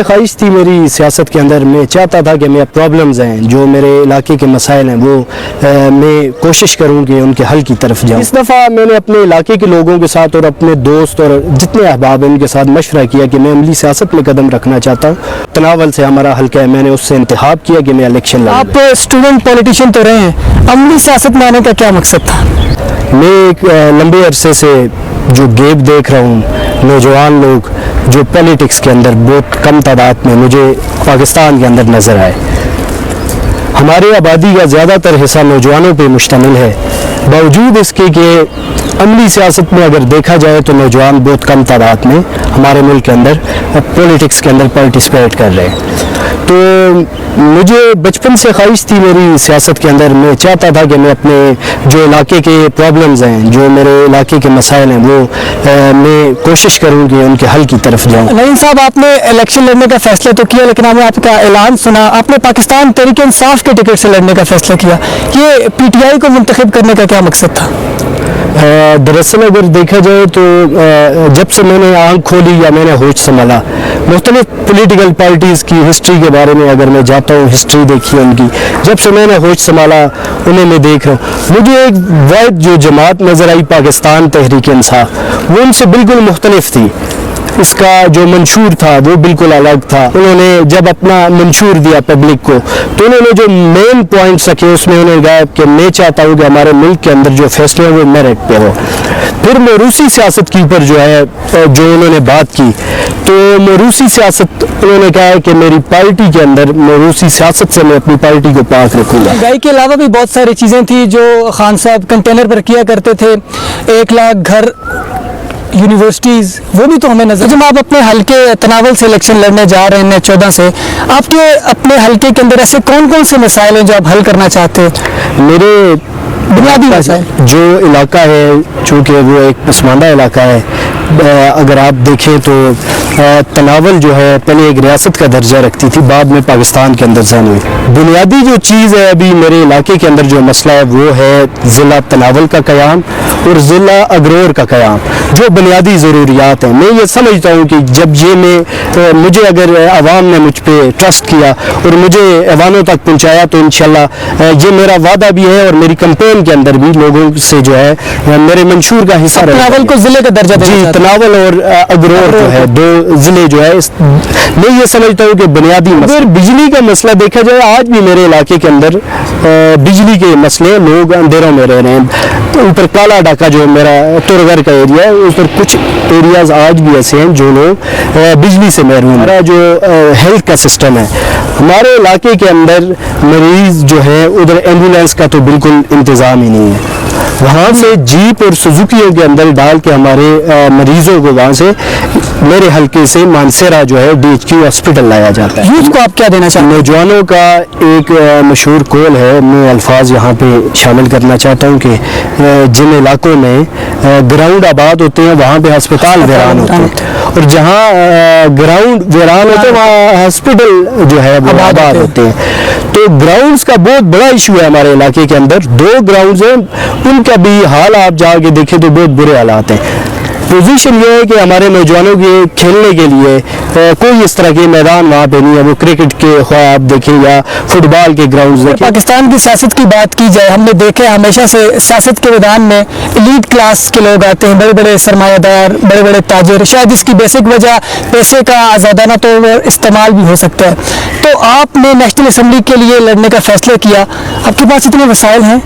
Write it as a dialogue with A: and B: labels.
A: ख्वाहिश थी मेरी सियासत के अंदर, मैं चाहता था कि मेरे प्रॉब्लम्स हैं जो मेरे इलाके के मसाइल हैं वो मैं कोशिश करूं कि उनके हल की तरफ जाऊं। इस दफ़ा मैंने अपने इलाके के लोगों के साथ और अपने दोस्त और जितने अहबाब हैं उनके साथ मशवरा किया कि मैं अमली सियासत में कदम रखना चाहता हूँ। तनावल से हमारा हल्का है, मैंने उससे इंतखाब किया कि मैं इलेक्शन लड़ूं।
B: आप स्टूडेंट पॉलिटिशियन तो रहे हैं, अमली सियासत में आने का क्या मकसद था?
A: मैं एक लंबे अरसे से जो गैप देख रहा हूँ, नौजवान लोग जो पॉलिटिक्स के अंदर बहुत कम तादाद में मुझे पाकिस्तान के अंदर नज़र आए। हमारी आबादी का ज़्यादातर हिस्सा नौजवानों पे मुश्तमिल है, बावजूद इसके कि अमली सियासत में अगर देखा जाए तो नौजवान बहुत कम तादाद में हमारे मुल्क के अंदर पॉलिटिक्स के अंदर पार्टिसिपेट कर रहे हैं। तो मुझे बचपन से ख्वाहिश थी मेरी सियासत के अंदर, मैं चाहता था कि मैं अपने जो इलाके के प्रॉब्लम्स हैं, जो मेरे इलाके के मसाइल हैं वो मैं कोशिश करूं कि उनके हल की तरफ जाऊं।
B: नईम साहब, आपने इलेक्शन लड़ने का फैसला तो किया, लेकिन हमें आपका ऐलान सुना आपने पाकिस्तान तहरीक इंसाफ के टिकट से लड़ने का फैसला किया। ये पीटीआई को मुंतखब करने का क्या मकसद था?
A: दरअसल अगर देखा जाए तो जब से मैंने आँख खोली या मैंने होश संभाला, मुख्तलिफ पॉलिटिकल पार्टीज़ की हिस्ट्री के बारे में अगर मैं जाता हूँ, हिस्ट्री देखी है उनकी, जब से मैंने होश संभाला उन्हें मैं देख रहा हूँ। मुझे एक वाहिद जो जमात नज़र आई पाकिस्तान तहरीक इंसाफ, वो उनसे बिल्कुल मुख्तलिफ थी। इसका जो मंशूर था वो बिल्कुल अलग था। उन्होंने जब अपना मंशूर दिया पब्लिक को तो उन्होंने जो मेन पॉइंट्स रखे उसमें उन्होंने कहा कि मैं चाहता हूँ कि हमारे मुल्क के अंदर जो फैसले हैं वो मेरिट पे हो। फिर मोरूसी सियासत के ऊपर जो है जो उन्होंने बात की, तो मोरूसी सियासत उन्होंने कहा है कि मेरी पार्टी के अंदर मोरूसी सियासत से मैं अपनी पार्टी को पाक रखूँगा।
B: महंगाई के अलावा भी बहुत सारी चीज़ें थी जो खान साहब कंटेनर पर किया करते थे, 1 लाख घर, यूनिवर्सिटीज़, वो भी तो हमें नजर। जब आप अपने हल्के तनावल से इलेक्शन लड़ने जा रहे हैं 14 से, आपके अपने हल्के के अंदर ऐसे कौन कौन से मसाइल हैं जो आप हल करना चाहते हैं?
A: मेरे
B: बुनियादी मसाइल
A: जो इलाका है, चूँकि वो एक पसमानदा इलाका है, अगर आप देखें तो तनावल जो है पहले एक रियासत का दर्जा रखती थी, बाद में पाकिस्तान के अंदर जान हुई। बुनियादी जो चीज़ है अभी मेरे इलाके के अंदर जो मसला है वो है ज़िला तनावल का क़याम और ज़िला अगरोर का क़याम, जो बुनियादी ज़रूरियात हैं। मैं ये समझता हूँ कि जब ये मुझे अगर अवाम ने मुझ पर ट्रस्ट किया और मुझे अवानों तक पहुँचाया तो इंशाल्लाह ये मेरा वादा भी है और मेरी कैंपेन के अंदर भी लोगों से जो है मेरे मंशूर का हिस्सा रहा।
B: तनावल को ज़िले का दर्जा
A: जी, तनावल और अगरोर जो है 2 ज़िले जो है, मैं ये समझता हूँ कि बुनियादी अगर बिजली का मसला देखा जाए, आज भी मेरे इलाके के अंदर बिजली के मसले, लोग अंधेरों में रह रहे हैं। ऊपर काला डाका जो मेरा तुरगर का एरिया है, उस पर कुछ एरियाज आज भी ऐसे हैं जो लोग बिजली से महरूम हैं। हमारा जो हेल्थ का सिस्टम है हमारे इलाके के अंदर, मरीज़ जो है उधर एम्बुलेंस का तो बिल्कुल इंतज़ाम ही नहीं है। वहाँ से जीप और सुजुकियों के अंदर डाल के हमारे मरीजों को वहाँ से मेरे हल्के से मानसेरा जो है DHQ हॉस्पिटल लाया जाता है।
B: यूथ को आप क्या देना चाहते हैं?
A: नौजवानों का एक मशहूर कॉल है, मैं अल्फाज यहाँ पे शामिल करना चाहता हूँ कि जिन इलाकों में ग्राउंड आबाद होते हैं वहाँ पे हस्पताल वीरान होते हैं, और जहाँ ग्राउंड वीरान होते हैं वहाँ हॉस्पिटल जो है वो आबाद होते हैं। तो ग्राउंड्स का बहुत बड़ा इशू है हमारे इलाके के अंदर। 2 ग्राउंड्स हैं, उनका भी हाल आप जाके देखें तो बहुत बुरे हालात हैं। पोजीशन ये है कि हमारे नौजवानों के खेलने के लिए कोई इस तरह के मैदान वहाँ पे नहीं है। वो क्रिकेट के ख्वाह आप देखें या फुटबॉल के ग्राउंड्स देखें।
B: पाकिस्तान की सियासत की बात की जाए, हमने देखे हमेशा से सियासत के मैदान में एलीट क्लास के लोग आते हैं, बड़े बड़े सरमायादार, बड़े बड़े ताजिर। शायद इसकी बेसिक वजह पैसे का आज़ादाना तो इस्तेमाल भी हो सकता है। तो आपने नेशनल असम्बली के लिए लड़ने का फैसला किया, आपके पास इतने वसाइल हैं,